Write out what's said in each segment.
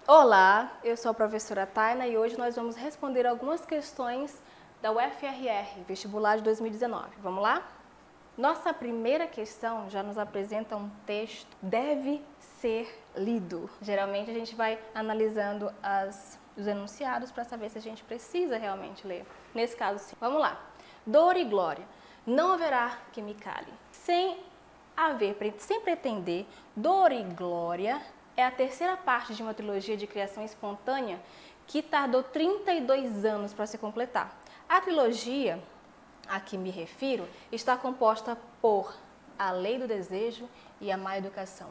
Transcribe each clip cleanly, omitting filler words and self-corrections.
Olá, eu sou a professora Taina e hoje nós vamos responder algumas questões da UFRR, vestibular de 2019. Vamos lá? Nossa primeira questão já nos apresenta um texto, deve ser lido. Geralmente a gente vai analisando os enunciados para saber se a gente precisa realmente ler. Nesse caso, sim. Vamos lá. Dor e glória. Não haverá que me cale. Sem pretender, Dor e Glória é a terceira parte de uma trilogia de criação espontânea que tardou 32 anos para se completar. A trilogia a que me refiro está composta por A Lei do Desejo e A Má Educação.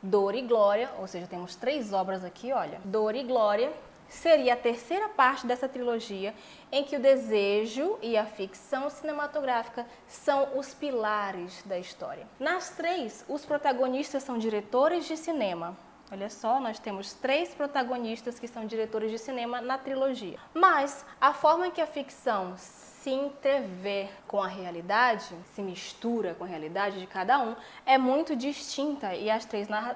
Dor e Glória, ou seja, temos 3 obras aqui, olha. Dor e Glória seria a terceira parte dessa trilogia em que o desejo e a ficção cinematográfica são os pilares da história. Nas 3, os protagonistas são diretores de cinema. Olha só, nós temos 3 protagonistas que são diretores de cinema na trilogia. Mas a forma em que a ficção se entrevê com a realidade, se mistura com a realidade de cada um, é muito distinta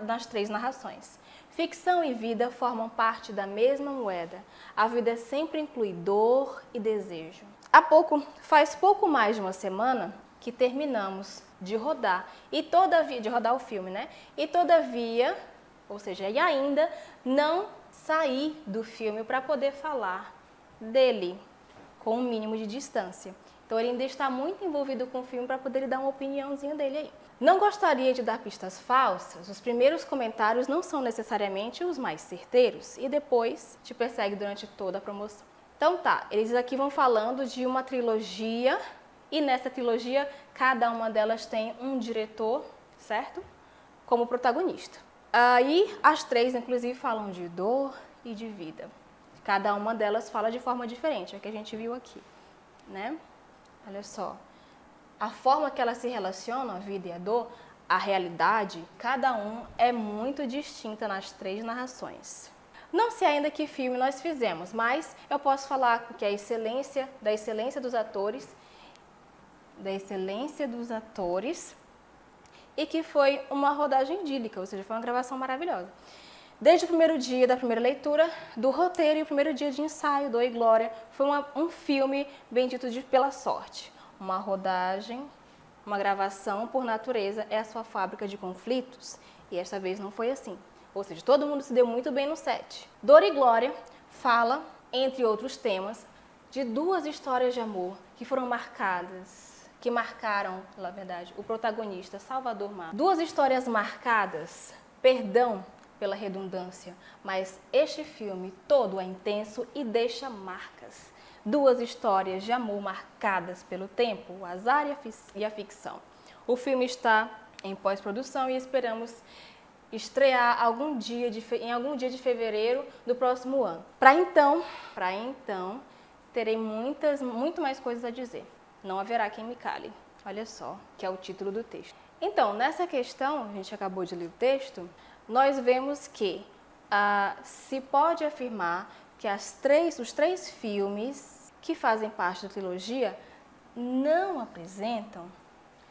nas 3 narrações. Ficção e vida formam parte da mesma moeda. A vida sempre inclui dor e desejo. Faz pouco mais de uma semana que terminamos de rodar o filme, né? E todavia, ou seja, e ainda não saí do filme para poder falar dele com um mínimo de distância. Então ele ainda está muito envolvido com o filme para poder dar uma opiniãozinha dele aí. Não gostaria de dar pistas falsas, os primeiros comentários não são necessariamente os mais certeiros e depois te persegue durante toda a promoção. Então tá, eles aqui vão falando de uma trilogia e nessa trilogia cada uma delas tem um diretor, certo? Como protagonista. Aí as 3 inclusive falam de dor e de vida. Cada uma delas fala de forma diferente, é o que a gente viu aqui, né? Olha só. A forma que elas se relacionam, a vida e a dor, a realidade, cada um é muito distinta nas 3 narrações. Não sei ainda que filme nós fizemos, mas eu posso falar que a da excelência dos atores, e que foi uma rodagem idílica, ou seja, foi uma gravação maravilhosa. Desde o primeiro dia da primeira leitura do roteiro e o primeiro dia de ensaio, Dor e Glória, foi um filme bendito pela sorte. Uma rodagem, uma gravação, por natureza, é a sua fábrica de conflitos. E esta vez não foi assim. Ou seja, todo mundo se deu muito bem no set. Dor e Glória fala, entre outros temas, de 2 histórias de amor que foram marcaram, na verdade, o protagonista, Salvador Marques. 2 histórias marcadas, perdão pela redundância, mas este filme todo é intenso e deixa marcas. 2 histórias de amor marcadas pelo tempo, o azar e a ficção. O filme está em pós-produção e esperamos estrear em algum dia de fevereiro do próximo ano. Para então, terei muito mais coisas a dizer. Não haverá quem me cale. Olha só, que é o título do texto. Então, nessa questão, a gente acabou de ler o texto, nós vemos que se pode afirmar que os 3 filmes que fazem parte da trilogia não apresentam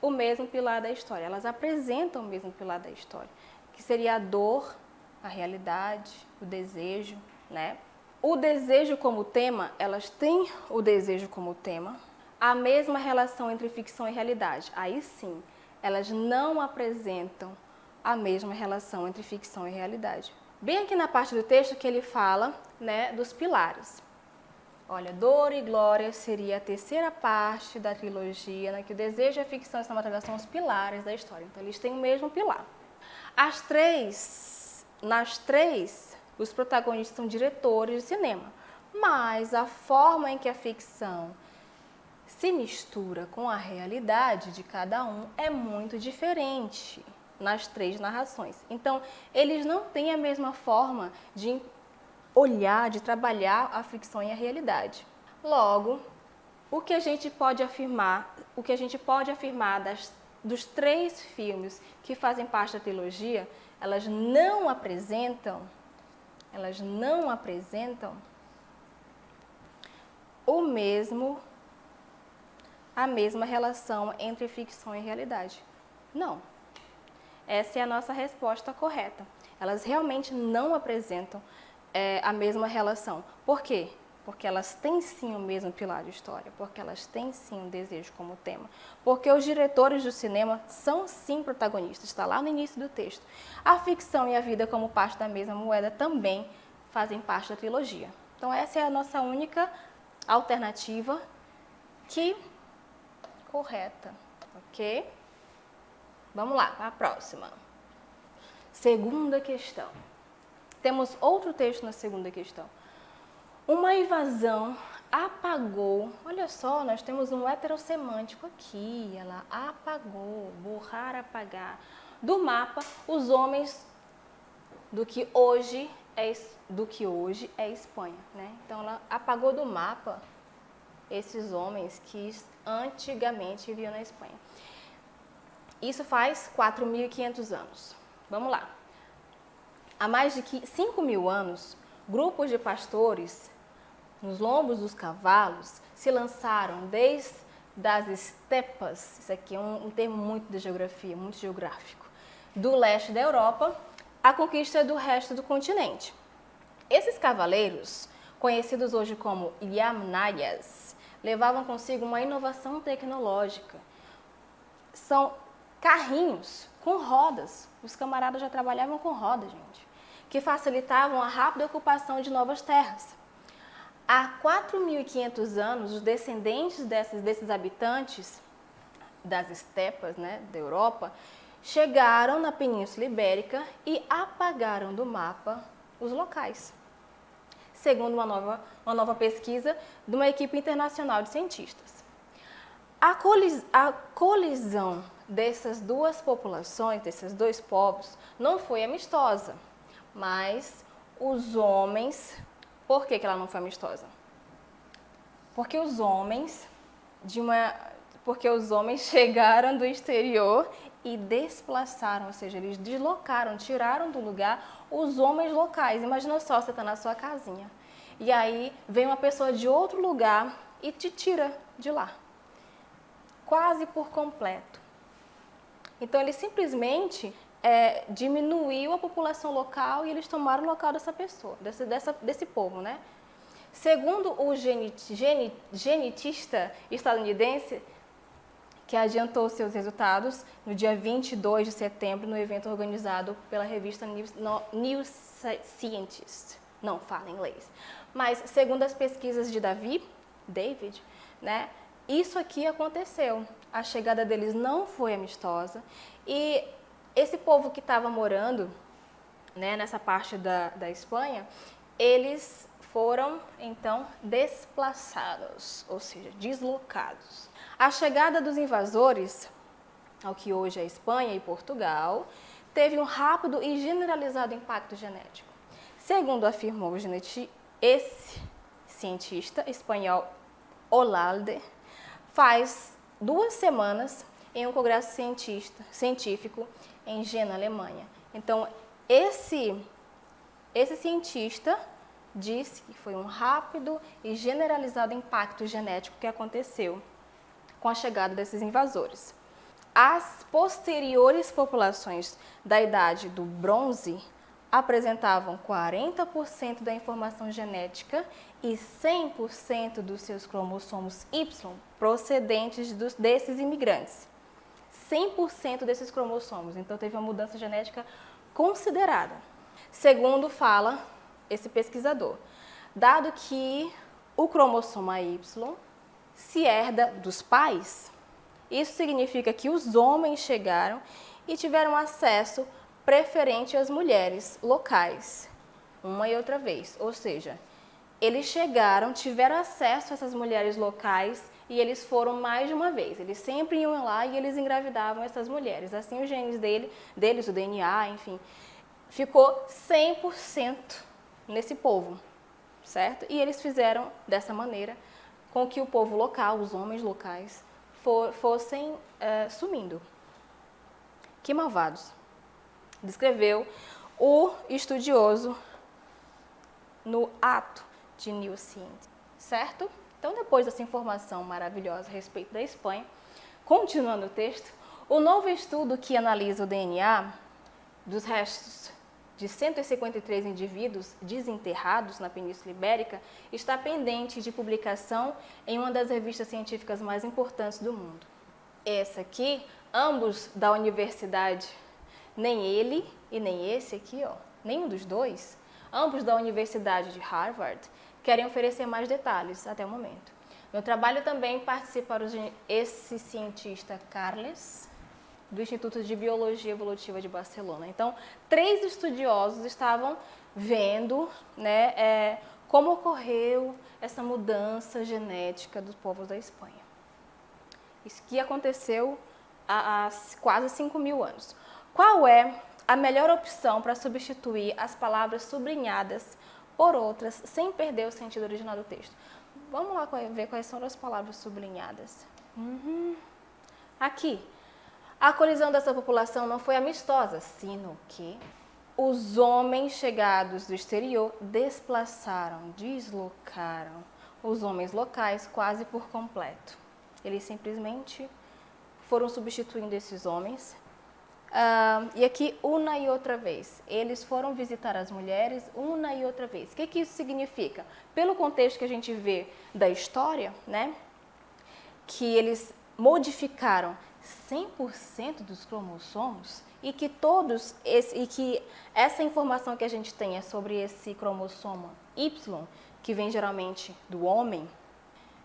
o mesmo pilar da história. Elas apresentam o mesmo pilar da história, que seria a dor, a realidade, o desejo, né? O desejo como tema, elas têm o desejo como tema, a mesma relação entre ficção e realidade. Aí sim, elas não apresentam a mesma relação entre ficção e realidade. Bem aqui na parte do texto que ele fala, né, dos pilares. Olha, Dor e Glória seria a terceira parte da trilogia, né, que o desejo e a ficção e a cinematografia são os pilares da história. Então, eles têm o mesmo pilar. Nas três, os protagonistas são diretores de cinema, mas a forma em que a ficção se mistura com a realidade de cada um é muito diferente nas 3 narrações. Então, eles não têm a mesma forma de olhar, de trabalhar a ficção e a realidade. Logo, o que a gente pode afirmar dos 3 filmes que fazem parte da trilogia, elas não apresentam a mesma relação entre ficção e realidade. Não. Essa é a nossa resposta correta. Elas realmente não apresentam a mesma relação. Por quê? Porque elas têm sim o mesmo pilar de história, porque elas têm sim um desejo como tema, porque os diretores do cinema são sim protagonistas, está lá no início do texto. A ficção e a vida como parte da mesma moeda também fazem parte da trilogia. Então essa é a nossa única alternativa correta, ok? Vamos lá, para a próxima. Segunda questão. Temos outro texto na segunda questão. Uma invasão apagou, olha só, nós temos um heterossemântico aqui, ela apagou, borrar, apagar, do mapa os homens do que hoje é Espanha, né? Então ela apagou do mapa esses homens que antigamente viviam na Espanha. Isso faz 4.500 anos. Vamos lá. Há mais de 5.000 anos, grupos de pastores nos lombos dos cavalos se lançaram desde as estepas, isso aqui é um termo muito de geografia, muito geográfico, do leste da Europa, à conquista do resto do continente. Esses cavaleiros, conhecidos hoje como yamnayas, levavam consigo uma inovação tecnológica. São carrinhos com rodas, os camaradas já trabalhavam com rodas, gente, que facilitavam a rápida ocupação de novas terras. Há 4.500 anos, os descendentes desses habitantes das estepas, né, da Europa, chegaram na Península Ibérica e apagaram do mapa os locais, segundo uma nova pesquisa de uma equipe internacional de cientistas. A colisão dessas duas populações, desses dois povos, não foi amistosa, mas os homens... Por que ela não foi amistosa? Porque os homens chegaram do exterior e desplaçaram, ou seja, eles deslocaram, tiraram do lugar os homens locais. Imagina só, você está na sua casinha e aí vem uma pessoa de outro lugar e te tira de lá, quase por completo. Então, ele simplesmente diminuiu a população local e eles tomaram o local dessa pessoa, desse povo, né? Segundo o genetista estadunidense, que adiantou seus resultados no dia 22 de setembro, no evento organizado pela revista New Scientist. Não fala inglês. Mas, segundo as pesquisas de David, né, isso aqui aconteceu. A chegada deles não foi amistosa e esse povo que estava morando, né, nessa parte da Espanha, eles foram, então, desplaçados, ou seja, deslocados. A chegada dos invasores, ao que hoje é Espanha e Portugal, teve um rápido e generalizado impacto genético. Segundo afirmou esse cientista espanhol Olalde, faz 2 semanas em um congresso científico em Jena, Alemanha. Então, esse cientista disse que foi um rápido e generalizado impacto genético que aconteceu com a chegada desses invasores. As posteriores populações da Idade do Bronze apresentavam 40% da informação genética e 100% dos seus cromossomos Y procedentes desses imigrantes. 100% desses cromossomos, então teve uma mudança genética considerada. Segundo fala esse pesquisador, dado que o cromossoma Y se herda dos pais, isso significa que os homens chegaram e tiveram acesso preferente às mulheres locais, uma e outra vez, ou seja, eles chegaram, tiveram acesso a essas mulheres locais e eles foram mais de uma vez. Eles sempre iam lá e eles engravidavam essas mulheres. Assim, os genes deles, o DNA, enfim, ficou 100% nesse povo, certo? E eles fizeram dessa maneira com que o povo local, os homens locais, fossem sumindo. Que malvados! Descreveu o estudioso no ato de New Scientist, certo? Então, depois dessa informação maravilhosa a respeito da Espanha, continuando o texto, o novo estudo que analisa o DNA dos restos de 153 indivíduos desenterrados na Península Ibérica está pendente de publicação em uma das revistas científicas mais importantes do mundo. Essa aqui, ambos da universidade, nem ele e nem esse aqui, ó, nenhum dos dois, ambos da Universidade de Harvard, querem oferecer mais detalhes até o momento. No trabalho também participaram esse cientista Carles, do Instituto de Biologia Evolutiva de Barcelona. Então, 3 estudiosos estavam vendo, né, como ocorreu essa mudança genética dos povos da Espanha. Isso que aconteceu há quase 5.000 anos. Qual é a melhor opção para substituir as palavras sublinhadas por outras, sem perder o sentido original do texto? Vamos lá ver quais são as palavras sublinhadas. Aqui. A colisão dessa população não foi amistosa, sino que os homens chegados do exterior deslocaram os homens locais quase por completo. Eles simplesmente foram substituindo esses homens. E aqui, uma e outra vez. Eles foram visitar as mulheres uma e outra vez. O que isso significa? Pelo contexto que a gente vê da história, né, que eles modificaram 100% dos cromossomos e que essa informação que a gente tem é sobre esse cromossomo Y, que vem geralmente do homem,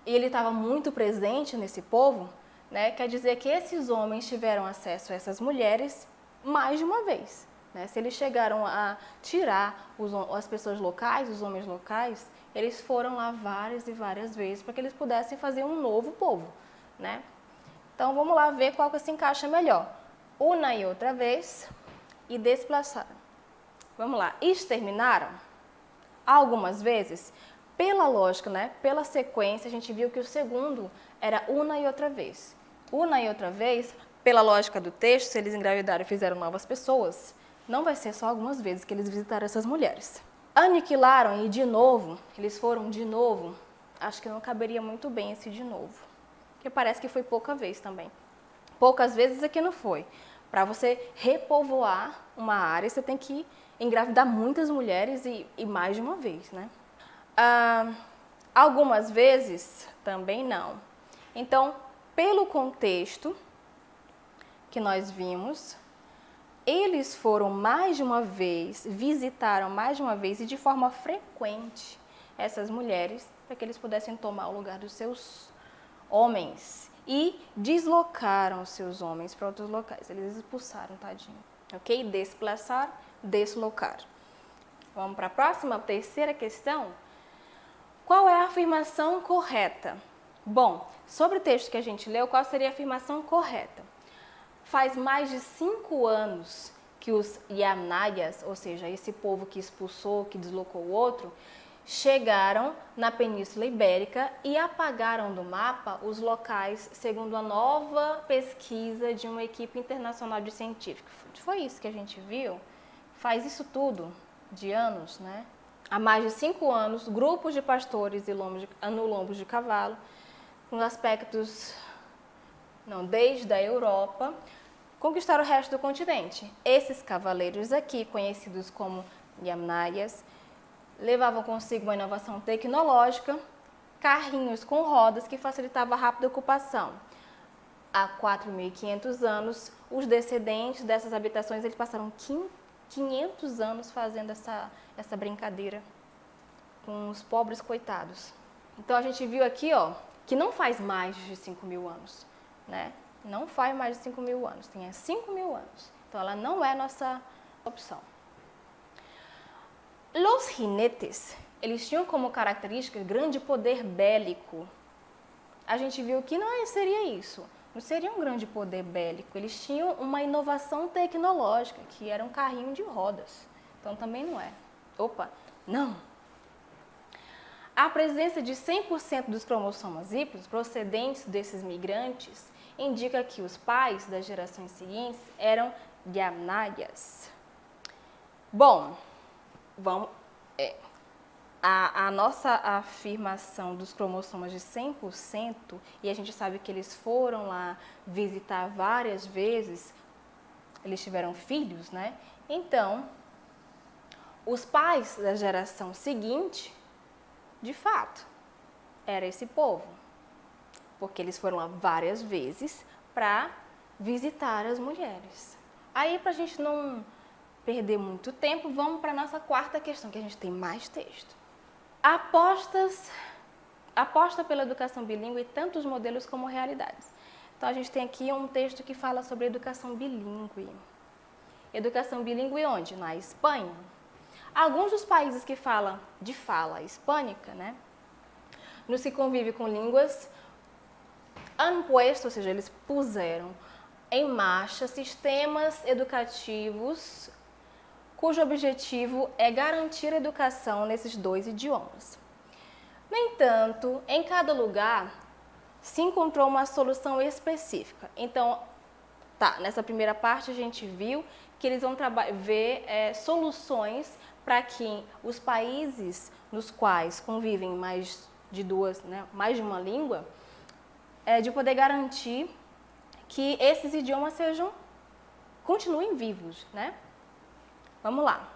e ele estava muito presente nesse povo, né, quer dizer que esses homens tiveram acesso a essas mulheres mais de uma vez. Né? Se eles chegaram a tirar as pessoas locais, os homens locais, eles foram lá várias e várias vezes para que eles pudessem fazer um novo povo. Né? Então, vamos lá ver qual que se encaixa melhor. Uma e outra vez e desplaçaram. Vamos lá. Exterminaram? Algumas vezes, pela lógica, né, pela sequência, a gente viu que o segundo era uma e outra vez. Uma e outra vez, pela lógica do texto, se eles engravidaram e fizeram novas pessoas, não vai ser só algumas vezes que eles visitaram essas mulheres. Aniquilaram e de novo, eles foram de novo, acho que não caberia muito bem esse de novo. Porque parece que foi pouca vez também. Poucas vezes aqui não foi. Para você repovoar uma área, você tem que engravidar muitas mulheres e mais de uma vez, né? Algumas vezes também não. Então, pelo contexto que nós vimos, eles foram mais de uma vez, visitaram mais de uma vez e de forma frequente essas mulheres para que eles pudessem tomar o lugar dos seus homens e deslocaram os seus homens para outros locais. Eles expulsaram, tadinho. Ok? Desplaçar, deslocar. Vamos para a próxima, terceira questão. Qual é a afirmação correta? Bom, sobre o texto que a gente leu, qual seria a afirmação correta? Faz mais de 5 anos que os Yamnayas, ou seja, esse povo que expulsou, que deslocou o outro, chegaram na Península Ibérica e apagaram do mapa os locais segundo a nova pesquisa de uma equipe internacional de científicos. Foi isso que a gente viu? Faz isso tudo de anos, né? Há mais de 5 anos, grupos de pastores no lombos de cavalo, com aspectos, desde a Europa, conquistaram o resto do continente. Esses cavaleiros aqui, conhecidos como Yamnayas, levavam consigo uma inovação tecnológica, carrinhos com rodas que facilitavam a rápida ocupação. Há 4.500 anos, os descendentes dessas habitações eles passaram 500 anos fazendo essa brincadeira com os pobres coitados. Então, a gente viu aqui, que não faz mais de 5.000 anos, né? Não faz mais de 5.000 anos, tem 5.000 anos. Então, ela não é nossa opção. Los jinetes, eles tinham como característica grande poder bélico. A gente viu que não seria isso, não seria um grande poder bélico. Eles tinham uma inovação tecnológica, que era um carrinho de rodas. Então também não é. Não. A presença de 100% dos cromossomos Y procedentes desses migrantes indica que os pais das gerações seguintes eram Yamnayas. Bom, a nossa afirmação dos cromossomos de 100%, e a gente sabe que eles foram lá visitar várias vezes, eles tiveram filhos, né? Então, Os pais da geração seguinte, de fato, era esse povo, porque eles foram lá várias vezes para visitar as mulheres. Aí, para a gente não perder muito tempo, vamos para a nossa quarta questão, que a gente tem mais texto. Aposta pela educação bilíngue, tanto os modelos como realidades. Então, a gente tem aqui um texto que fala sobre educação bilíngue. Educação bilíngue onde? Na Espanha. Alguns dos países que falam de fala hispânica, né, nos que convive com línguas, han puesto, ou seja, eles puseram em marcha sistemas educativos cujo objetivo é garantir a educação nesses dois idiomas. No entanto, em cada lugar se encontrou uma solução específica. Então, nessa primeira parte a gente viu que eles vão ver soluções para que os países nos quais convivem mais de uma língua, de poder garantir que esses idiomas continuem vivos, né? Vamos lá.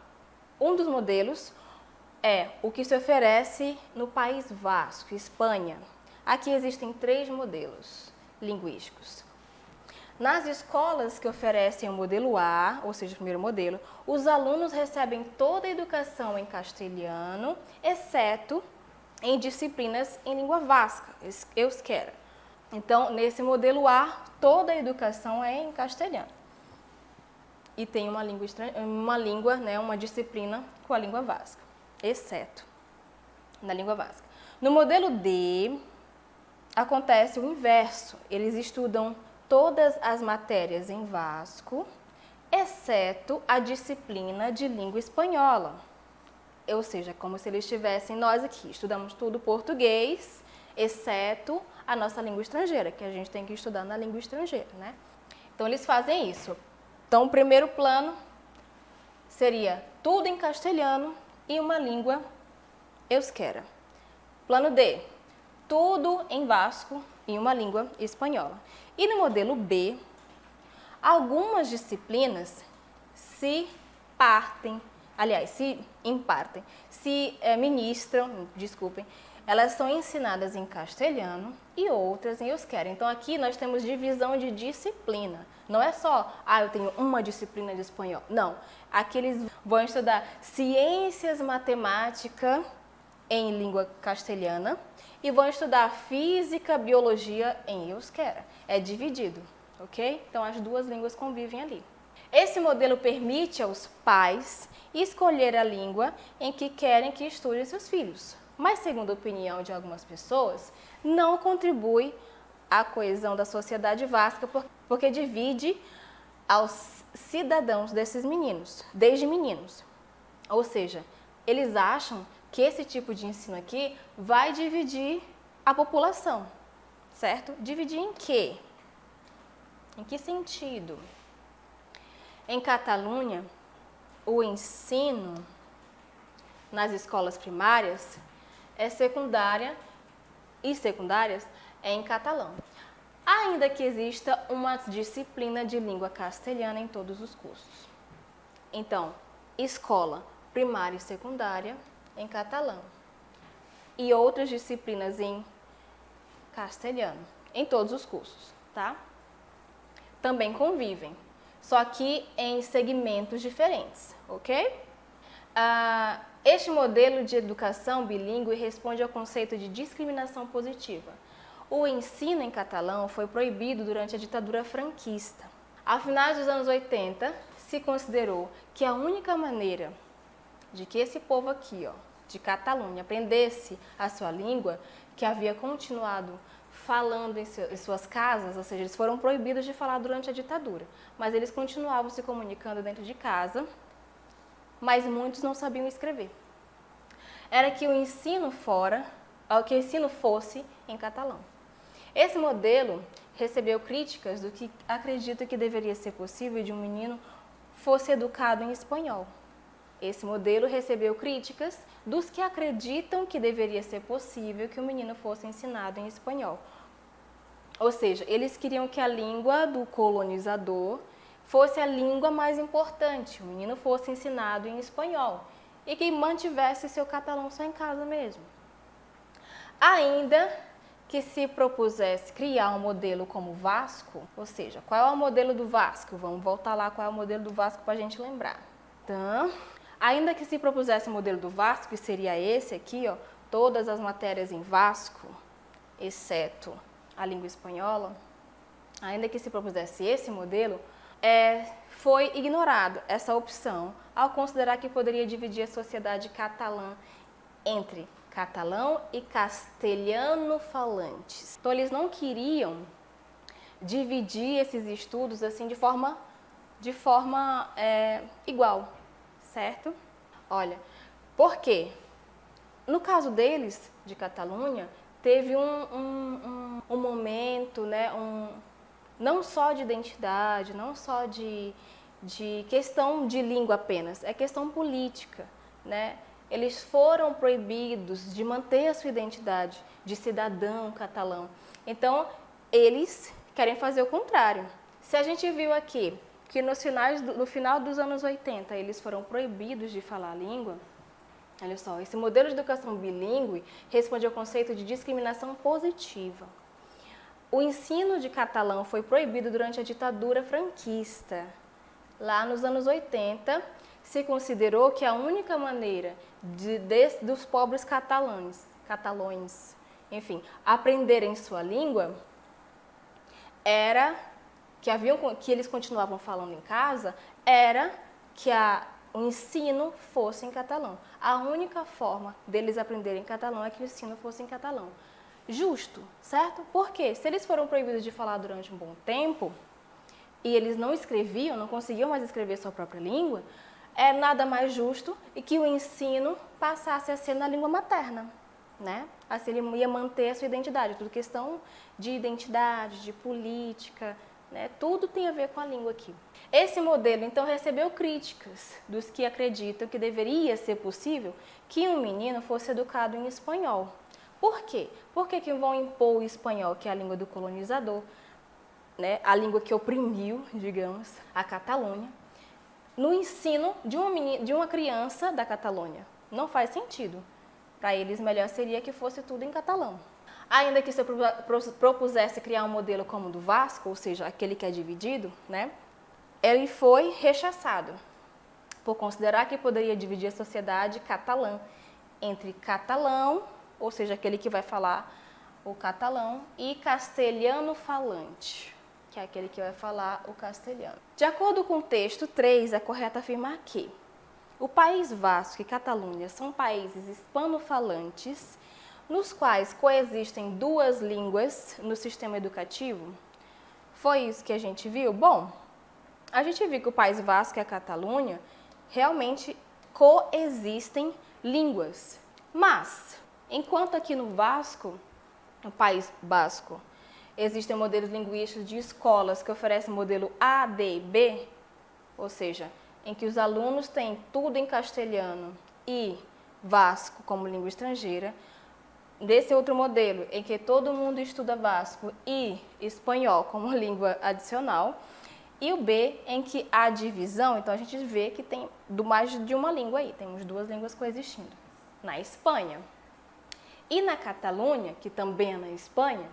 Um dos modelos é o que se oferece no País Vasco, Espanha. Aqui existem 3 modelos linguísticos. Nas escolas que oferecem o modelo A, ou seja, o primeiro modelo, os alunos recebem toda a educação em castelhano, exceto em disciplinas em língua vasca, euskera. Então, nesse modelo A, toda a educação é em castelhano. E tem uma disciplina com a língua vasca, exceto na língua vasca. No modelo D, acontece o inverso. Eles estudam todas as matérias em vasco, exceto a disciplina de língua espanhola. Ou seja, como se eles estivessem nós aqui, estudamos tudo português, exceto a nossa língua estrangeira, que a gente tem que estudar na língua estrangeira, né? Então, eles fazem isso. Então, o primeiro plano seria tudo em castelhano e uma língua euskera. Plano D, tudo em vasco e uma língua espanhola. E no modelo B, algumas disciplinas se ministram, elas são ensinadas em castelhano e outras em euskera. Então, aqui nós temos divisão de disciplina. Não é só, eu tenho uma disciplina de espanhol. Não, aqui eles vão estudar ciências matemática em língua castelhana e vão estudar física, biologia em euskera. É dividido, ok? Então, as duas línguas convivem ali. Esse modelo permite aos pais escolher a língua em que querem que estudem seus filhos. Mas, segundo a opinião de algumas pessoas, não contribui à coesão da sociedade vasca, porque divide aos cidadãos desses meninos, desde meninos. Ou seja, eles acham que esse tipo de ensino aqui vai dividir a população, certo? Dividir em quê? Em que sentido? Em Catalunha, o ensino nas escolas primárias é secundárias é em catalão. Ainda que exista uma disciplina de língua castelhana em todos os cursos. Então, escola primária e secundária em catalão. E outras disciplinas em castelhano, em todos os cursos, tá? Também convivem, só que em segmentos diferentes, ok? Este modelo de educação bilíngue responde ao conceito de discriminação positiva. O ensino em catalão foi proibido durante a ditadura franquista. A finais dos anos 80, se considerou que a única maneira de que esse povo aqui, de Catalunha, aprendesse a sua língua, que havia continuado falando em suas casas, ou seja, eles foram proibidos de falar durante a ditadura, mas eles continuavam se comunicando dentro de casa, mas muitos não sabiam escrever. Era que o ensino fosse em catalão. Esse modelo recebeu críticas do que acredita que deveria ser possível de um menino fosse educado em espanhol. Esse modelo recebeu críticas dos que acreditam que deveria ser possível que o menino fosse ensinado em espanhol. Ou seja, eles queriam que a língua do colonizador fosse a língua mais importante, o menino fosse ensinado em espanhol. e que mantivesse seu catalão só em casa mesmo. Ainda que se propusesse criar um modelo como o Vasco, ou seja, qual é o modelo do Vasco? Vamos voltar lá, qual é o modelo do Vasco para a gente lembrar. Então, ainda que se propusesse o modelo do Vasco, que seria esse aqui, ó, todas as matérias em Vasco, exceto a língua espanhola, ainda que se propusesse esse modelo, foi ignorado essa opção ao considerar que poderia dividir a sociedade catalã entre catalão e castelhano falantes. Então eles não queriam dividir esses estudos assim de forma igual, certo? Olha, por quê? No caso deles, de Catalunha, teve um momento, né, não só de identidade, não só de questão de língua apenas, é questão política, né? Eles foram proibidos de manter a sua identidade de cidadão catalão. Então, eles querem fazer o contrário. Se a gente viu aqui que no final dos anos 80 eles foram proibidos de falar a língua, olha só, esse modelo de educação bilíngue responde ao conceito de discriminação positiva. O ensino de catalão foi proibido durante a ditadura franquista. Lá nos anos 80, se considerou que a única maneira dos pobres catalães, enfim, aprenderem sua língua era que eles continuavam falando em casa, era que o ensino fosse em catalão. A única forma deles aprenderem catalão é que o ensino fosse em catalão. Justo, certo? Porque se eles foram proibidos de falar durante um bom tempo e eles não escreviam, não conseguiam mais escrever sua própria língua, é nada mais justo e que o ensino passasse a ser na língua materna, né? Assim ele ia manter a sua identidade, tudo questão de identidade, de política, né? Tudo tem a ver com a língua aqui. Esse modelo, então, recebeu críticas dos que acreditam que deveria ser possível que um menino fosse educado em espanhol. Por quê? Por que vão impor o espanhol, que é a língua do colonizador, né? A língua que oprimiu, digamos, a Catalunha, no ensino de uma criança da Catalunha? Não faz sentido. Para eles, melhor seria que fosse tudo em catalão. Ainda que se propusesse criar um modelo como o do Vasco, ou seja, aquele que é dividido, né? Ele foi rechaçado por considerar que poderia dividir a sociedade catalã entre catalão, ou seja, aquele que vai falar o catalão, e castelhano falante, que é aquele que vai falar o castelhano. De acordo com o texto 3, é correto afirmar que o País Vasco e Catalunha são países hispanofalantes nos quais coexistem duas línguas no sistema educativo. Foi isso que a gente viu? Bom, a gente viu que o País Vasco e a Catalunha realmente coexistem línguas. Mas, enquanto aqui no Vasco, no País Basco, existem modelos linguísticos de escolas que oferecem o modelo ADB, ou seja, em que os alunos têm tudo em castelhano e vasco como língua estrangeira. Desse outro modelo, em que todo mundo estuda vasco e espanhol como língua adicional. E o B, em que há divisão, então a gente vê que tem mais de uma língua aí, temos duas línguas coexistindo. Na Espanha. E na Catalunha, que também é na Espanha,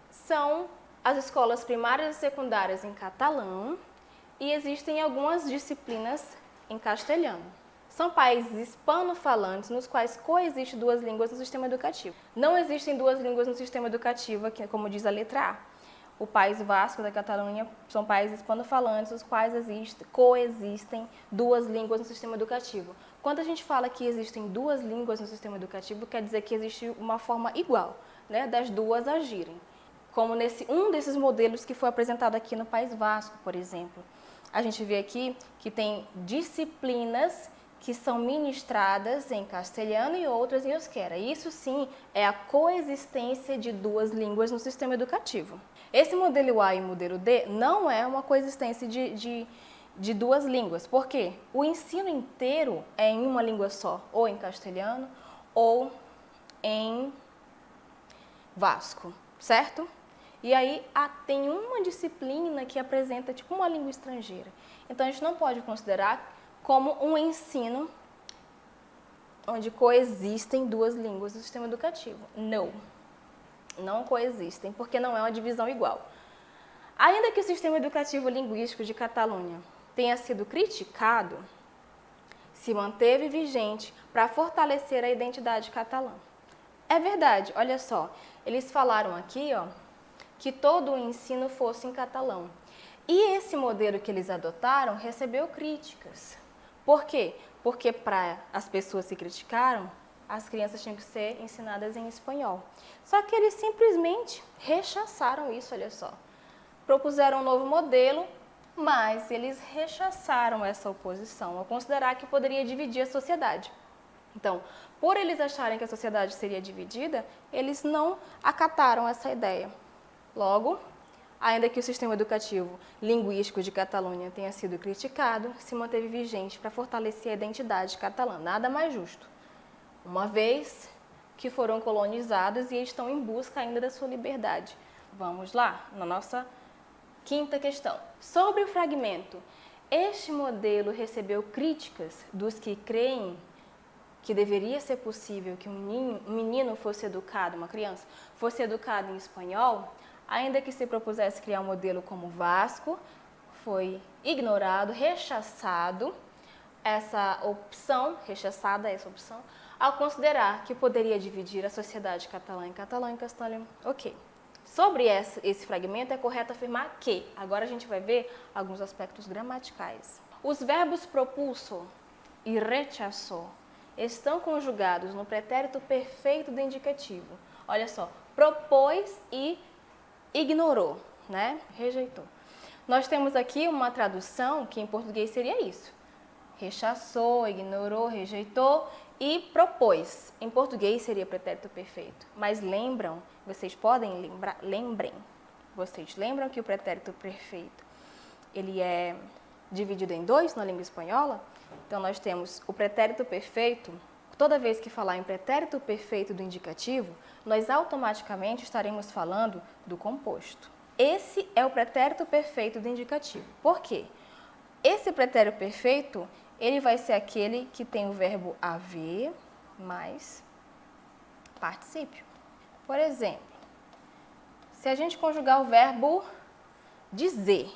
são as escolas primárias e secundárias em catalão e existem algumas disciplinas em castelhano. São países hispanofalantes nos quais coexistem duas línguas no sistema educativo. Não existem duas línguas no sistema educativo, como diz a letra A. O País Vasco da Catalunha são países hispanofalantes nos quais coexistem duas línguas no sistema educativo. Quando a gente fala que existem duas línguas no sistema educativo, quer dizer que existe uma forma igual, né, das duas agirem. Como um desses modelos que foi apresentado aqui no País Vasco, por exemplo. A gente vê aqui que tem disciplinas que são ministradas em castelhano e outras em euskera. Isso sim é a coexistência de duas línguas no sistema educativo. Esse modelo A e modelo D não é uma coexistência de duas línguas. Por quê? O ensino inteiro é em uma língua só, ou em castelhano ou em vasco, certo? E aí tem uma disciplina que apresenta tipo uma língua estrangeira. Então a gente não pode considerar como um ensino onde coexistem duas línguas do sistema educativo. Não coexistem, porque não é uma divisão igual. Ainda que o sistema educativo linguístico de Catalunha tenha sido criticado, se manteve vigente para fortalecer a identidade catalã. É verdade, olha só, eles falaram aqui, ó, que todo o ensino fosse em catalão. E esse modelo que eles adotaram recebeu críticas. Por quê? Porque para as pessoas que criticaram, as crianças tinham que ser ensinadas em espanhol. Só que eles simplesmente rechaçaram isso, olha só. Propuseram um novo modelo, mas eles rechaçaram essa oposição, ao considerar que poderia dividir a sociedade. Então, por eles acharem que a sociedade seria dividida, eles não acataram essa ideia. Logo, ainda que o sistema educativo linguístico de Catalunha tenha sido criticado, se manteve vigente para fortalecer a identidade catalã. Nada mais justo, uma vez que foram colonizados e estão em busca ainda da sua liberdade. Vamos lá, na nossa quinta questão. Sobre o fragmento, este modelo recebeu críticas dos que creem que deveria ser possível que um menino fosse educado, uma criança, fosse educada em espanhol, ainda que se propusesse criar um modelo como o Vasco, foi ignorado, rechaçada essa opção, ao considerar que poderia dividir a sociedade catalã em catalão e castelhano. Ok. Sobre esse fragmento, é correto afirmar que, agora a gente vai ver alguns aspectos gramaticais. Os verbos propulso e rechazou estão conjugados no pretérito perfeito do indicativo. Olha só, propôs e ignorou, né? Rejeitou. Nós temos aqui uma tradução que em português seria isso. Rechaçou, ignorou, rejeitou e propôs. Em português seria pretérito perfeito. Mas lembram, vocês podem lembrar, vocês lembram que o pretérito perfeito, ele é dividido em dois na língua espanhola? Então nós temos o pretérito perfeito. Toda vez que falar em pretérito perfeito do indicativo, nós automaticamente estaremos falando do composto. Esse é o pretérito perfeito do indicativo. Por quê? Esse pretérito perfeito, ele vai ser aquele que tem o verbo haver mais particípio. Por exemplo, se a gente conjugar o verbo dizer,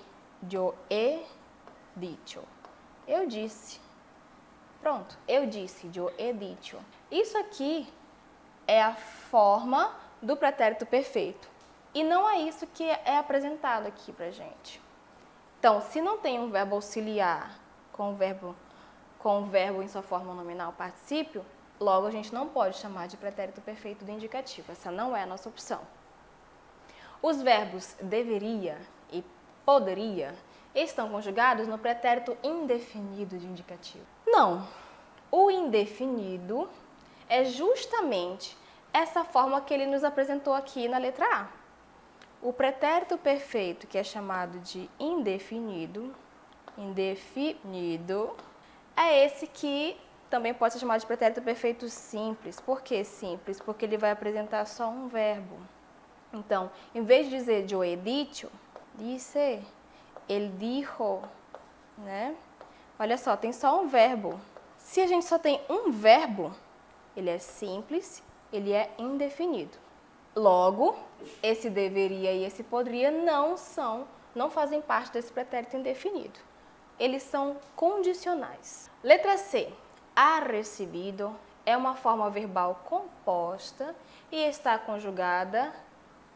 yo he dicho, eu disse. Pronto, eu disse, yo he dicho. Isso aqui é a forma do pretérito perfeito. E não é isso que é apresentado aqui pra gente. Então, se não tem um verbo auxiliar com o verbo em sua forma nominal particípio, logo a gente não pode chamar de pretérito perfeito do indicativo. Essa não é a nossa opção. Os verbos deveria e poderia estão conjugados no pretérito indefinido de indicativo. Não, o indefinido é justamente essa forma que ele nos apresentou aqui na letra A. O pretérito perfeito, que é chamado de indefinido, é esse que também pode ser chamado de pretérito perfeito simples. Por que simples? Porque ele vai apresentar só um verbo. Então, em vez de dizer yo he dicho, disse, ele dijo, né? Olha só, tem só um verbo. Se a gente só tem um verbo, ele é simples, ele é indefinido. Logo, esse deveria e esse poderia não fazem parte desse pretérito indefinido. Eles são condicionais. Letra C. Ha recebido é uma forma verbal composta e está conjugada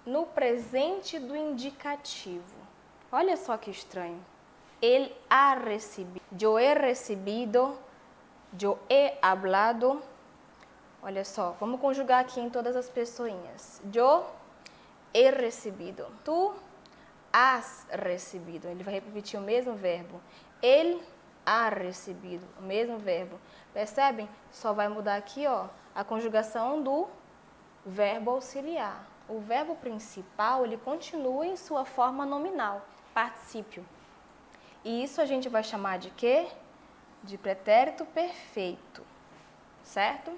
no presente do indicativo. Olha só que estranho. Ele ha recebido. Yo he recebido. Yo he hablado. Olha só, vamos conjugar aqui em todas as pessoinhas. Yo he recebido. Tu has recebido. Ele vai repetir o mesmo verbo. Ele ha recebido. O mesmo verbo. Percebem? Só vai mudar aqui, ó, a conjugação do verbo auxiliar. O verbo principal, ele continua em sua forma nominal, particípio. E isso a gente vai chamar de quê? De pretérito perfeito, certo?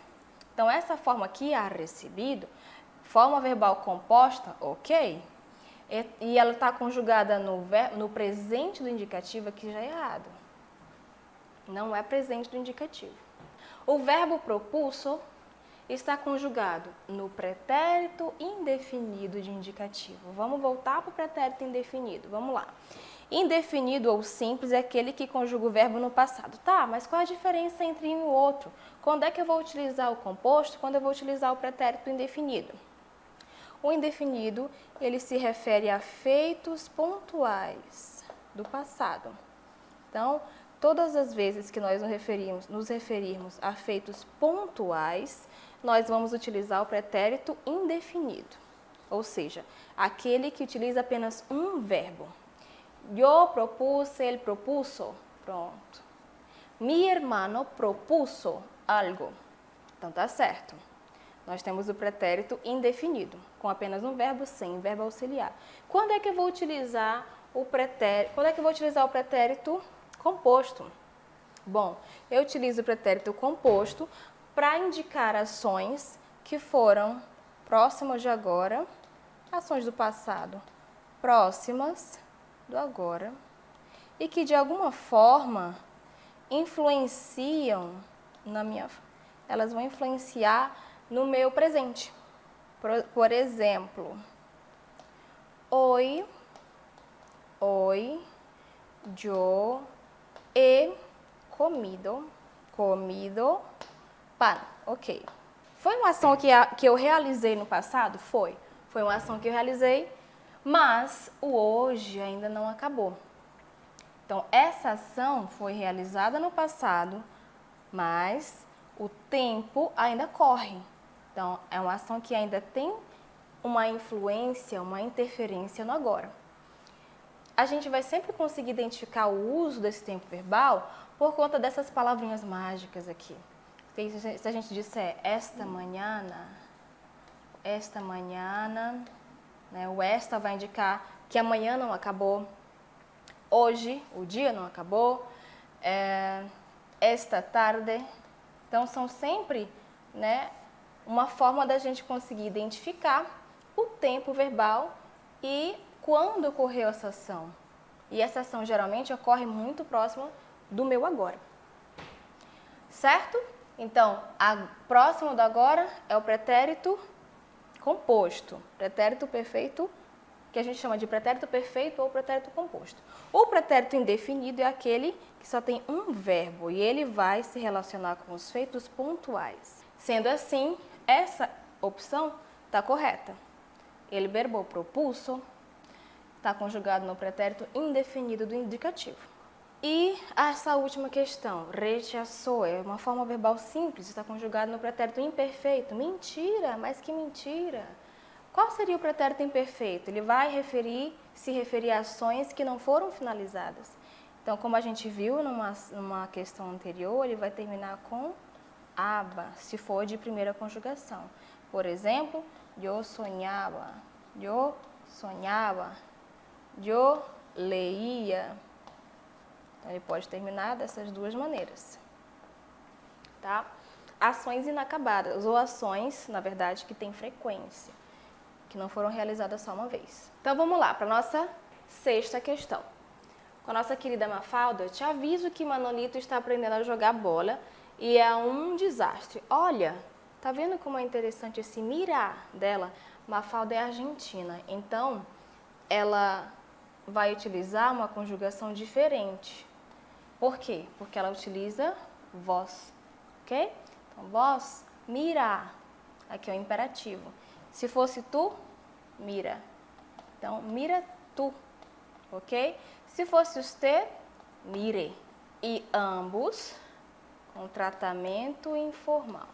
Então, essa forma aqui, ha recebido, forma verbal composta, ok? E ela está conjugada no presente do indicativo, aqui já é errado. Não é presente do indicativo. O verbo propulso está conjugado no pretérito indefinido de indicativo. Vamos voltar para o pretérito indefinido. Vamos lá. Indefinido ou simples é aquele que conjuga o verbo no passado. Tá, mas qual a diferença entre um e o outro? Quando é que eu vou utilizar o composto? Quando eu vou utilizar o pretérito indefinido? O indefinido, ele se refere a feitos pontuais do passado. Então, todas as vezes que nós nos referirmos a feitos pontuais, nós vamos utilizar o pretérito indefinido, ou seja, aquele que utiliza apenas um verbo. Yo propuse, él propuso. Pronto. Mi hermano propuso algo. Então, tá certo. Nós temos o pretérito indefinido, com apenas um verbo sem verbo auxiliar. Quando é que eu vou utilizar o pretérito? Quando é que eu vou utilizar o pretérito composto? Bom, eu utilizo o pretérito composto para indicar ações que foram próximas de agora, ações do passado próximas do agora, e que de alguma forma influenciam elas vão influenciar no meu presente. Por exemplo, hoy, yo he comido pan. Ok. Foi uma ação que eu realizei no passado? Foi. Foi uma ação que eu realizei, mas o hoje ainda não acabou. Então, essa ação foi realizada no passado, mas o tempo ainda corre. Então, é uma ação que ainda tem uma influência, uma interferência no agora. A gente vai sempre conseguir identificar o uso desse tempo verbal por conta dessas palavrinhas mágicas aqui. Se a gente disser esta manhã, né, o esta vai indicar que amanhã não acabou, hoje o dia não acabou, esta tarde. Então, são sempre, né, uma forma da gente conseguir identificar o tempo verbal e quando ocorreu essa ação. E essa ação geralmente ocorre muito próxima do meu agora. Certo? Então, próximo do agora é o pretérito composto, pretérito perfeito, que a gente chama de pretérito perfeito ou pretérito composto. O pretérito indefinido é aquele que só tem um verbo e ele vai se relacionar com os feitos pontuais. Sendo assim, essa opção está correta. El verbo propulso está conjugado no pretérito indefinido do indicativo. E essa última questão, rechazou, é uma forma verbal simples, está conjugado no pretérito imperfeito. Mentira, mas que mentira! Qual seria o pretérito imperfeito? Ele vai se referir a ações que não foram finalizadas. Então, como a gente viu numa questão anterior, ele vai terminar com aba, se for de primeira conjugação. Por exemplo, yo sonhaba, yo leía. Então, ele pode terminar dessas duas maneiras. Tá? Ações inacabadas, ou ações, na verdade, que têm frequência, que não foram realizadas só uma vez. Então, vamos lá para a nossa sexta questão. Com a nossa querida Mafalda, eu te aviso que Manolito está aprendendo a jogar bola e é um desastre. Olha, tá vendo como é interessante esse mirar dela? Mafalda é argentina, então ela vai utilizar uma conjugação diferente. Por quê? Porque ela utiliza vós, ok? Então, vós, mirar. Aqui é o imperativo. Se fosse tu, mira. Então, mira tu, ok? Se fosse usted, mire. E ambos com tratamento informal.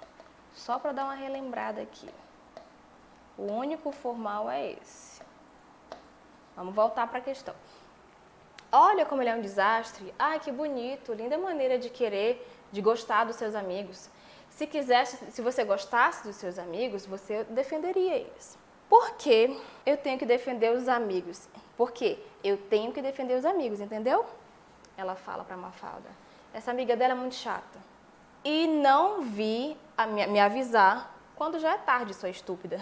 Só para dar uma relembrada aqui. O único formal é esse. Vamos voltar para a questão. Olha como ele é um desastre. Ai, que bonito, linda maneira de querer, de gostar dos seus amigos. Se você gostasse dos seus amigos, você defenderia eles. Por que eu tenho que defender os amigos? Porque eu tenho que defender os amigos, entendeu? Ela fala para Mafalda. Essa amiga dela é muito chata. E não vi me avisar quando já é tarde, sua estúpida.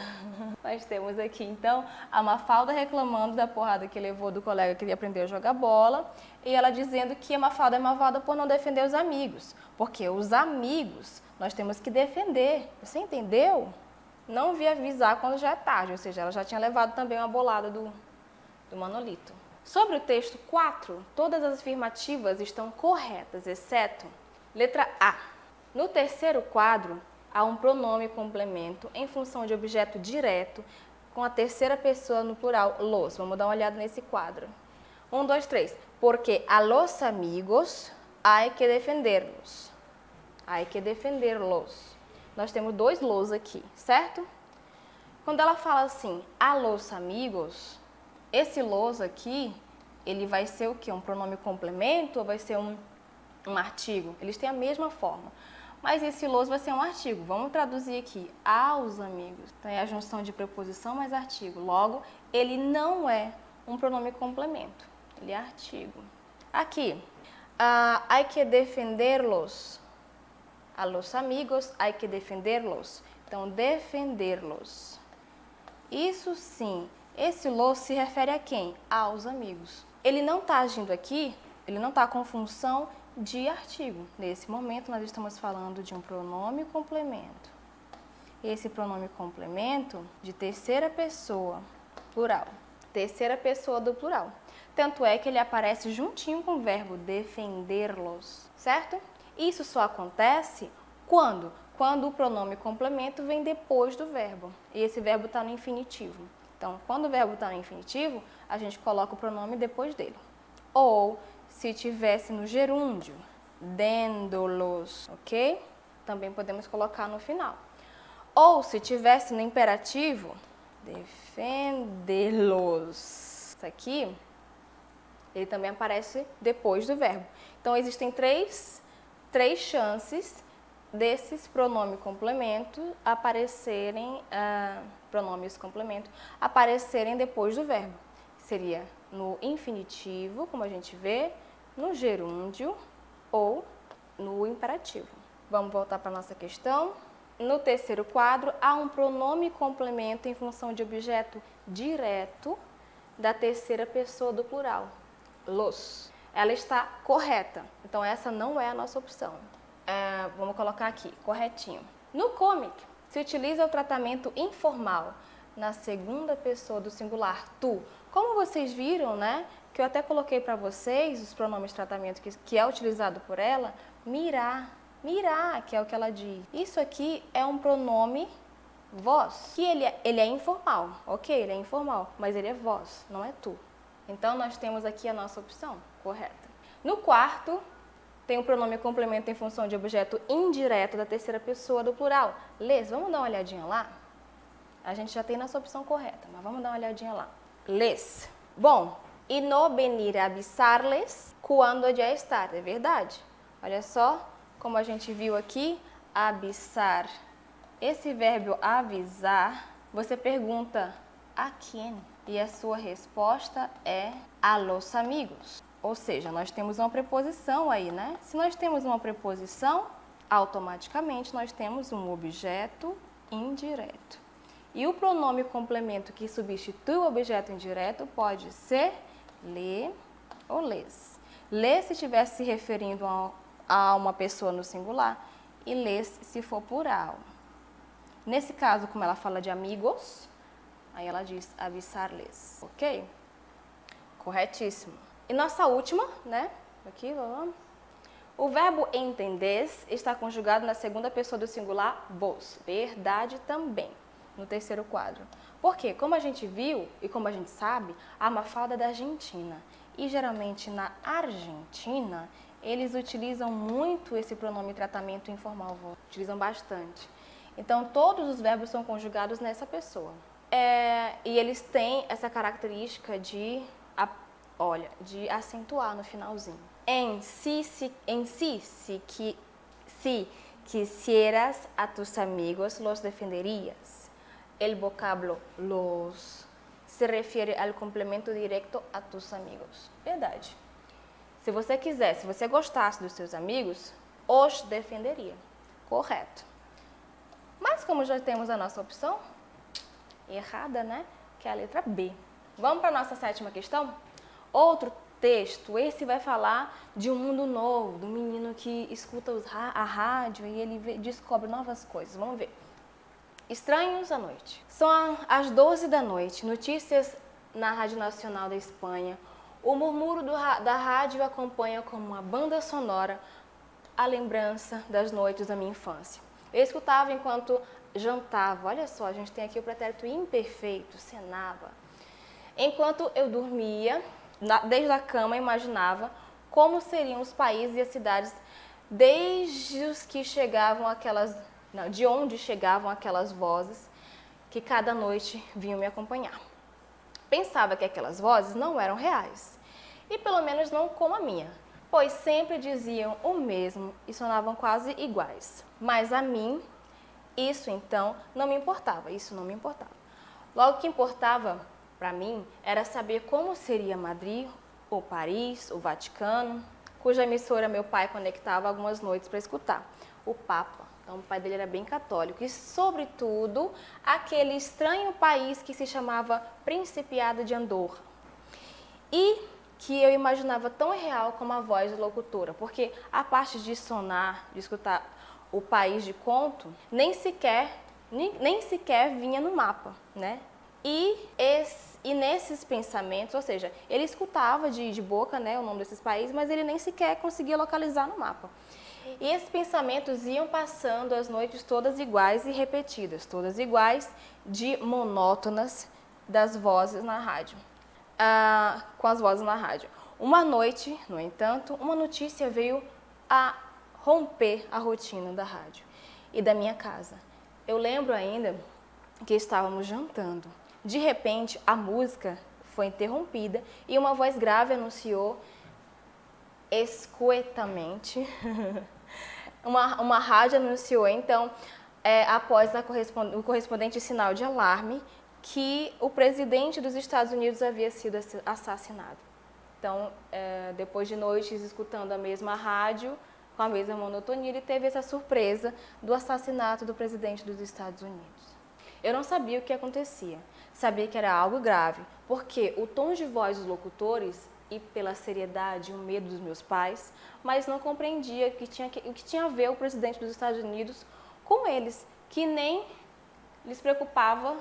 Nós temos aqui, então, a Mafalda reclamando da porrada que levou do colega que aprendeu a jogar bola, e ela dizendo que a Mafalda é malvada por não defender os amigos, porque os amigos nós temos que defender. Você entendeu? Não vi avisar quando já é tarde, ou seja, ela já tinha levado também uma bolada do Manolito. Sobre o texto 4, todas as afirmativas estão corretas, exceto letra A. No terceiro quadro, há um pronome complemento em função de objeto direto com a terceira pessoa no plural, los. Vamos dar uma olhada nesse quadro. 1, 2, 3. Porque a los amigos hay que defenderlos. Hay que defenderlos. Nós temos 2 los aqui, certo? Quando ela fala assim, a los amigos, esse los aqui, ele vai ser o quê? Um pronome complemento ou vai ser um artigo? Eles têm a mesma forma. Mas esse los vai ser um artigo. Vamos traduzir aqui, aos amigos. Então, é a junção de preposição mais artigo. Logo, ele não é um pronome complemento. Ele é artigo. Aqui, hay que defenderlos. A los amigos, hay que defenderlos. Então, defenderlos. Isso sim, esse los se refere a quem? Aos amigos. Ele não está agindo aqui, ele não está com função de artigo. Nesse momento, nós estamos falando de um pronome complemento. Esse pronome complemento de terceira pessoa, plural. Terceira pessoa do plural. Tanto é que ele aparece juntinho com o verbo defenderlos, certo? Isso só acontece quando? Quando o pronome complemento vem depois do verbo. E esse verbo está no infinitivo. Então, quando o verbo está no infinitivo, a gente coloca o pronome depois dele. Ou, se tivesse no gerúndio, dendo-los, ok? Também podemos colocar no final. Ou, se tivesse no imperativo, defendê-los. Isso aqui, ele também aparece depois do verbo. Então, existem três chances desses pronomes complemento aparecerem, pronomes complemento, aparecerem depois do verbo. Seria no infinitivo, como a gente vê, no gerúndio ou no imperativo. Vamos voltar para a nossa questão. No terceiro quadro, há um pronome complemento em função de objeto direto da terceira pessoa do plural, los. Ela está correta, então essa não é a nossa opção. Vamos colocar aqui, corretinho. No comic, se utiliza o tratamento informal na segunda pessoa do singular, tu. Como vocês viram, né, que eu até coloquei para vocês os pronomes de tratamento que é utilizado por ela, mirar, que é o que ela diz. Isso aqui é um pronome vós, que ele é informal, ok? Ele é informal, mas ele é vós, não é tu. Então, nós temos aqui a nossa opção correta. No quarto, tem o pronome complemento em função de objeto indireto da terceira pessoa do plural. Les, vamos dar uma olhadinha lá? A gente já tem nossa opção correta, mas vamos dar uma olhadinha lá. Les. Bom, e no venir a avisarles quando já estar, é verdade? Olha só como a gente viu aqui, avisar. Esse verbo avisar, você pergunta a quem? E a sua resposta é a los amigos. Ou seja, nós temos uma preposição aí, né? Se nós temos uma preposição, automaticamente nós temos um objeto indireto. E o pronome complemento que substitui o objeto indireto pode ser le ou les. Les se estiver se referindo a uma pessoa no singular e les se for plural. Nesse caso, como ela fala de amigos, aí ela diz avisar-les, ok? Corretíssimo. E nossa última, né? Aqui, vamos. O verbo entendez está conjugado na segunda pessoa do singular vos. Verdade também, no terceiro quadro. Por quê? Como a gente viu e como a gente sabe, a Mafalda é da Argentina. E geralmente na Argentina, eles utilizam muito esse pronome tratamento informal vos. Utilizam bastante. Então, todos os verbos são conjugados nessa pessoa. E eles têm essa característica de acentuar no finalzinho. Si quisieras a tus amigos, los defenderías. El vocablo los se refere ao complemento direto a tus amigos. Verdade. Se você quisesse, se você gostasse dos seus amigos, os defenderia. Correto. Mas como já temos a nossa opção errada, né? Que é a letra B. Vamos para a nossa 7ª questão? Outro texto, esse vai falar de um mundo novo, do menino que escuta a rádio e ele descobre novas coisas. Vamos ver. Estranhos à noite. São as 12 da noite, notícias na Rádio Nacional da Espanha. O murmúrio da rádio acompanha como uma banda sonora a lembrança das noites da minha infância. Eu escutava enquanto jantava. Olha só, a gente tem aqui o pretérito imperfeito, cenava. Enquanto eu dormia, desde a cama, imaginava como seriam os países e as cidades desde os que chegavam de onde chegavam aquelas vozes que cada noite vinham me acompanhar. Pensava que aquelas vozes não eram reais, e pelo menos não como a minha, pois sempre diziam o mesmo e sonavam quase iguais. Mas a mim, isso então não me importava, Logo, o que importava para mim era saber como seria Madrid, ou Paris, o Vaticano, cuja emissora meu pai conectava algumas noites para escutar, o Papa. Então, o pai dele era bem católico e, sobretudo, aquele estranho país que se chamava Principado de Andorra. E que eu imaginava tão real como a voz da locutora, porque a parte de sonar, de escutar o país de conto, nem sequer vinha no mapa, né? E nesses pensamentos, ou seja, ele escutava de boca, né, o nome desses países, mas ele nem sequer conseguia localizar no mapa. E esses pensamentos iam passando as noites todas iguais e repetidas, todas iguais, de monótonas das vozes na rádio, com as vozes na rádio. Uma noite, no entanto, uma notícia veio a romper a rotina da rádio e da minha casa. Eu lembro ainda que estávamos jantando. De repente, a música foi interrompida e uma voz grave anunciou escuetamente. uma rádio anunciou, então, após o correspondente sinal de alarme, que o presidente dos Estados Unidos havia sido assassinado. Então, depois de noites escutando a mesma rádio, com a mesma monotonia, ele teve essa surpresa do assassinato do presidente dos Estados Unidos. Eu não sabia o que acontecia, sabia que era algo grave, porque o tom de voz dos locutores e pela seriedade e o medo dos meus pais, mas não compreendia o que tinha a ver o presidente dos Estados Unidos com eles, que nem lhes preocupava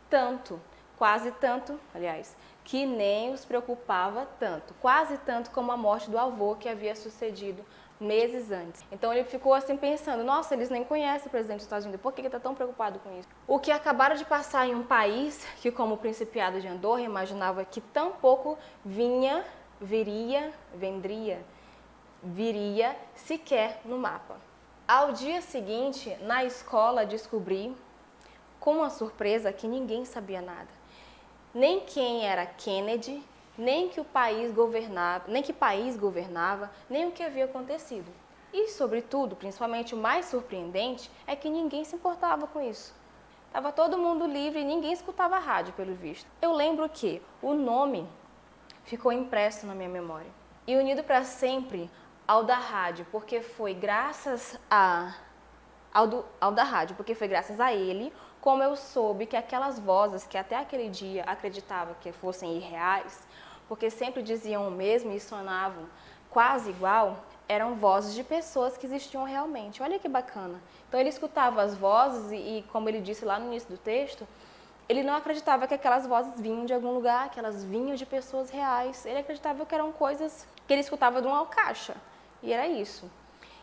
tanto, quase tanto, aliás, que nem os preocupava tanto, quase tanto como a morte do avô que havia sucedido meses antes. Então ele ficou assim pensando, nossa, eles nem conhecem o presidente dos Estados Unidos, por que ele está tão preocupado com isso? O que acabaram de passar em um país que, como o Principado de Andorra, imaginava que tampouco viria sequer no mapa. Ao dia seguinte, na escola, descobri, com uma surpresa, que ninguém sabia nada. Nem quem era Kennedy, nem que país governava, nem o que havia acontecido. E, sobretudo, principalmente o mais surpreendente, é que ninguém se importava com isso. Estava todo mundo livre e ninguém escutava a rádio, pelo visto. Eu lembro que o nome ficou impresso na minha memória e unido para sempre ao da rádio, porque foi graças a ele como eu soube que aquelas vozes que até aquele dia acreditava que fossem irreais, porque sempre diziam o mesmo e sonavam quase igual, eram vozes de pessoas que existiam realmente. Olha que bacana. Então ele escutava as vozes e como ele disse lá no início do texto, ele não acreditava que aquelas vozes vinham de algum lugar, que elas vinham de pessoas reais. Ele acreditava que eram coisas que ele escutava de uma caixa. E era isso.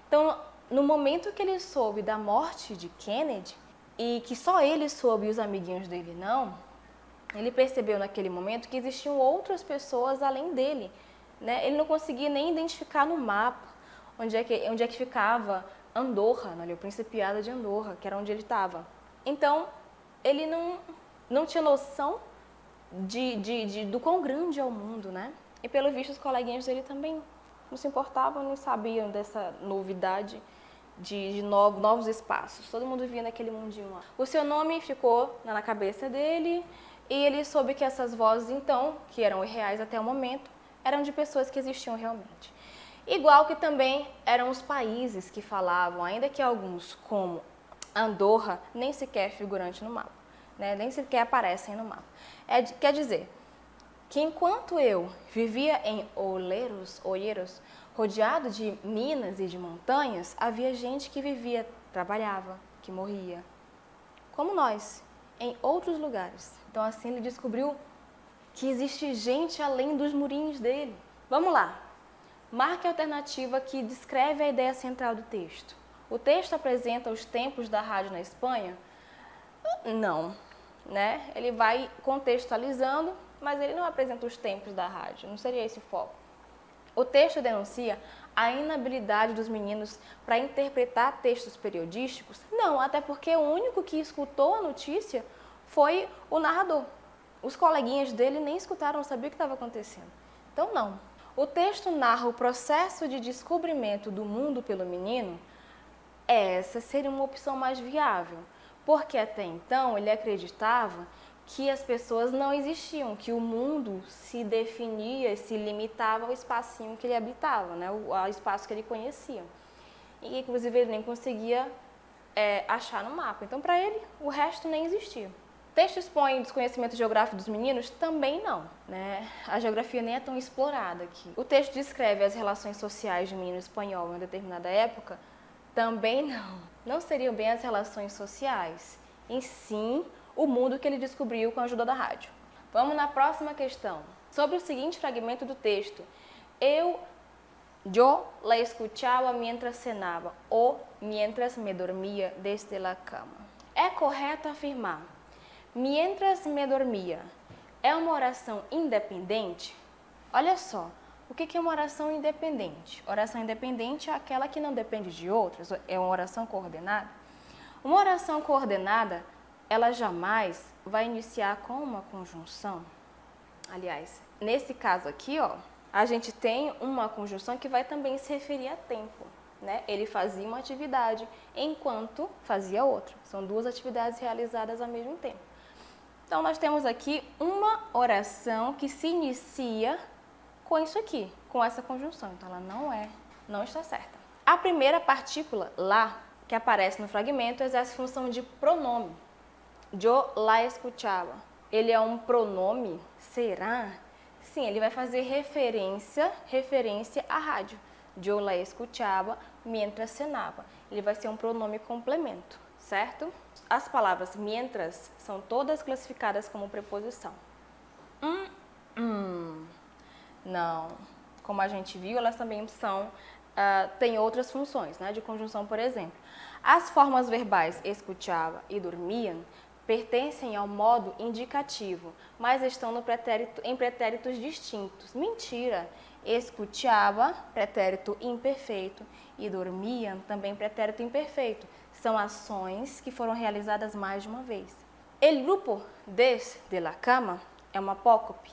Então, no momento que ele soube da morte de Kennedy, e que só ele soube e os amiguinhos dele não, ele percebeu naquele momento que existiam outras pessoas além dele, né? Ele não conseguia nem identificar no mapa onde é que ficava Andorra, o Principado de Andorra, que era onde ele estava. Então, ele não tinha noção do quão grande é o mundo, né? E pelo visto os coleguinhas dele também não se importavam, não sabiam dessa novidade de novos espaços. Todo mundo via naquele mundinho lá. O seu nome ficou na cabeça dele e ele soube que essas vozes, então, que eram irreais até o momento, eram de pessoas que existiam realmente. Igual que também eram os países que falavam, ainda que alguns, como Andorra nem sequer é figurante no mapa, né? Nem sequer aparecem no mapa. Quer dizer que enquanto eu vivia em Oleiros, rodeado de minas e de montanhas, havia gente que vivia, trabalhava, que morria, como nós, em outros lugares. Então assim ele descobriu que existe gente além dos murinhos dele. Vamos lá. Marque a alternativa que descreve a ideia central do texto. O texto apresenta os tempos da rádio na Espanha? Não, né? Ele vai contextualizando, mas ele não apresenta os tempos da rádio, não seria esse o foco. O texto denuncia a inabilidade dos meninos para interpretar textos periodísticos? Não, até porque o único que escutou a notícia foi o narrador. Os coleguinhas dele nem escutaram, não sabiam o que estava acontecendo. Então, não. O texto narra o processo de descobrimento do mundo pelo menino. Essa seria uma opção mais viável, porque até então ele acreditava que as pessoas não existiam, que o mundo se definia, se limitava ao espacinho que ele habitava, né? Ao espaço que ele conhecia. E inclusive ele nem conseguia achar no mapa. Então para ele o resto nem existia. O texto expõe o desconhecimento geográfico dos meninos? Também não, né? A geografia nem é tão explorada aqui. O texto descreve as relações sociais de um menino espanhol em uma determinada época? Também não. Não seriam bem as relações sociais, em sim o mundo que ele descobriu com a ajuda da rádio. Vamos na próxima questão. Sobre o seguinte fragmento do texto. Eu la escuchaba mientras cenaba ou mientras me dormia desde la cama. É correto afirmar mientras me dormia é uma oração independente? Olha só. O que é uma oração independente? Oração independente é aquela que não depende de outras, é uma oração coordenada. Uma oração coordenada, ela jamais vai iniciar com uma conjunção. Aliás, nesse caso aqui, ó, a gente tem uma conjunção que vai também se referir a tempo, né? Ele fazia uma atividade enquanto fazia outra. São duas atividades realizadas ao mesmo tempo. Então, nós temos aqui uma oração que se inicia com isso aqui, com essa conjunção. Então, ela não está certa. A primeira partícula, lá, que aparece no fragmento, exerce função de pronome. Yo la escuchaba. Ele é um pronome? Será? Sim, ele vai fazer referência à rádio. Yo la escuchaba mientras cenaba. Ele vai ser um pronome complemento, certo? As palavras mientras são todas classificadas como preposição. Não. Como a gente viu, elas também têm outras funções, né, de conjunção, por exemplo. As formas verbais escuchava e dormiam pertencem ao modo indicativo, mas estão em pretéritos distintos. Mentira! Escuchava, pretérito imperfeito, e dormiam, também pretérito imperfeito. São ações que foram realizadas mais de uma vez. El grupo desde la cama é uma apócope?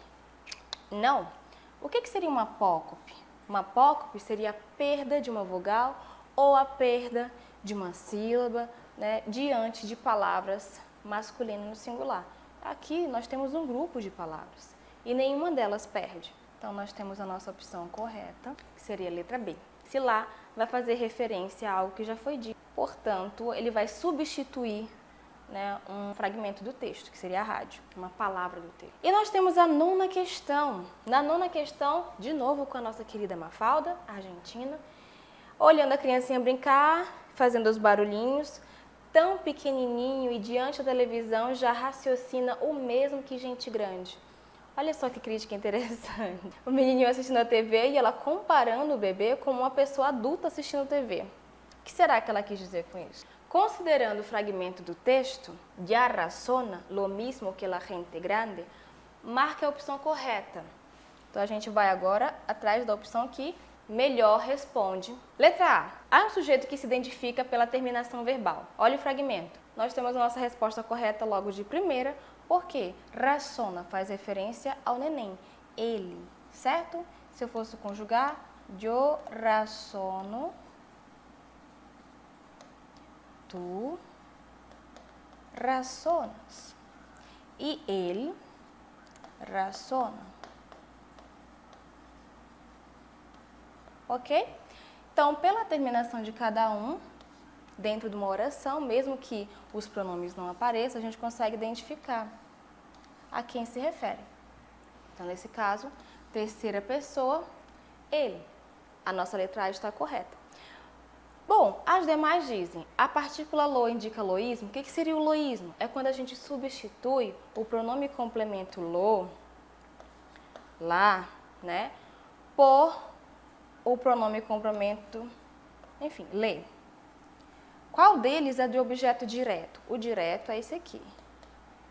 Não. O que seria uma apócope? Uma apócope seria a perda de uma vogal ou a perda de uma sílaba, né, diante de palavras masculinas no singular. Aqui nós temos um grupo de palavras e nenhuma delas perde. Então nós temos a nossa opção correta, que seria a letra B. Se lá vai fazer referência a algo que já foi dito, portanto, ele vai substituir, né, um fragmento do texto, que seria a rádio, uma palavra do texto. E nós temos a nona questão. Na nona questão, de novo com a nossa querida Mafalda, argentina, olhando a criancinha brincar, fazendo os barulhinhos, tão pequenininho e diante da televisão já raciocina o mesmo que gente grande. Olha só que crítica interessante. O menininho assistindo a TV e ela comparando o bebê com uma pessoa adulta assistindo TV. O que será que ela quis dizer com isso? Considerando o fragmento do texto, ya razona lo mismo que la gente grande, marque a opção correta. Então a gente vai agora atrás da opção que melhor responde. Letra A. Há um sujeito que se identifica pela terminação verbal. Olha o fragmento. Nós temos a nossa resposta correta logo de primeira, porque razona faz referência ao neném, ele, certo? Se eu fosse conjugar, yo razono, tu razonas e ele razona. Ok? Então, pela terminação de cada um, dentro de uma oração, mesmo que os pronomes não apareçam, a gente consegue identificar a quem se refere. Então, nesse caso, terceira pessoa, ele. A nossa letra A está correta. Bom, as demais dizem, a partícula lo indica loísmo. O que seria o loísmo? É quando a gente substitui o pronome complemento lo, lá, né, por o pronome complemento, enfim, le. Qual deles é de objeto direto? O direto é esse aqui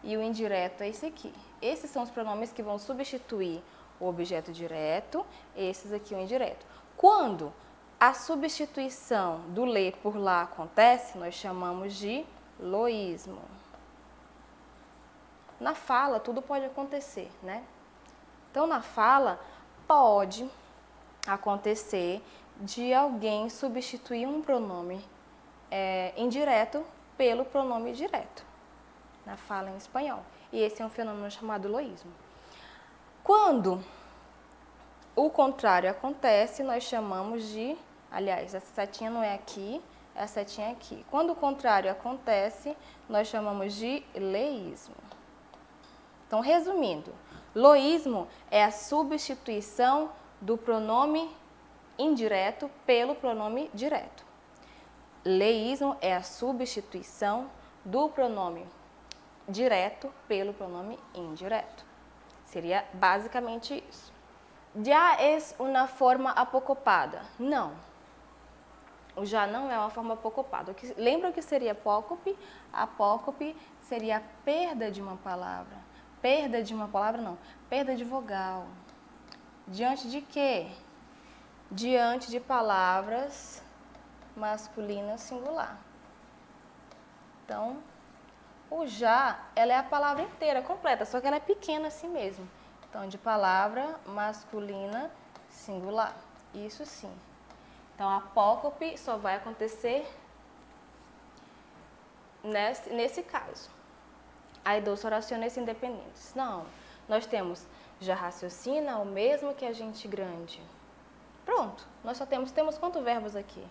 e o indireto é esse aqui. Esses são os pronomes que vão substituir o objeto direto, esses aqui o indireto. Quando a substituição do le por lá acontece, nós chamamos de loísmo. Na fala, tudo pode acontecer, né? Então, na fala, pode acontecer de alguém substituir um pronome indireto pelo pronome direto, na fala em espanhol. E esse é um fenômeno chamado loísmo. Quando o contrário acontece, nós chamamos de... Aliás, essa setinha não é aqui, essa setinha é aqui. Quando o contrário acontece, nós chamamos de leísmo. Então, resumindo, loísmo é a substituição do pronome indireto pelo pronome direto. Leísmo é a substituição do pronome direto pelo pronome indireto. Seria basicamente isso. Já é uma forma apocopada? Não. O já não é uma forma apocopada. Lembra o que seria apócope? Apócope seria a perda de uma palavra. Perda de uma palavra não, perda de vogal. Diante de quê? Diante de palavras masculinas singular. Então, o já, ela é a palavra inteira, completa, só que ela é pequena assim mesmo. Então, de palavra masculina singular. Isso sim. Então, a apócope só vai acontecer nesse caso. Aí, dos orações independentes. Não, nós temos já raciocina, o mesmo que a gente grande. Pronto, nós só temos quantos verbos aqui?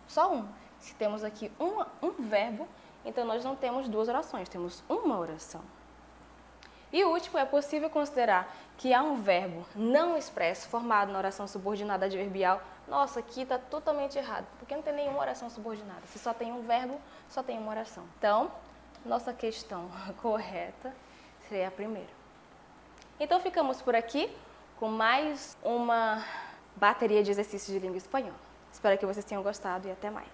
Só um. Se temos aqui um verbo, então nós não temos duas orações, temos uma oração. E o último, é possível considerar que há um verbo não expresso formado na oração subordinada adverbial. Nossa, aqui está totalmente errado, porque não tem nenhuma oração subordinada. Se só tem um verbo, só tem uma oração. Então, nossa questão correta seria a primeira. Então, ficamos por aqui com mais uma bateria de exercícios de língua espanhola. Espero que vocês tenham gostado e até mais.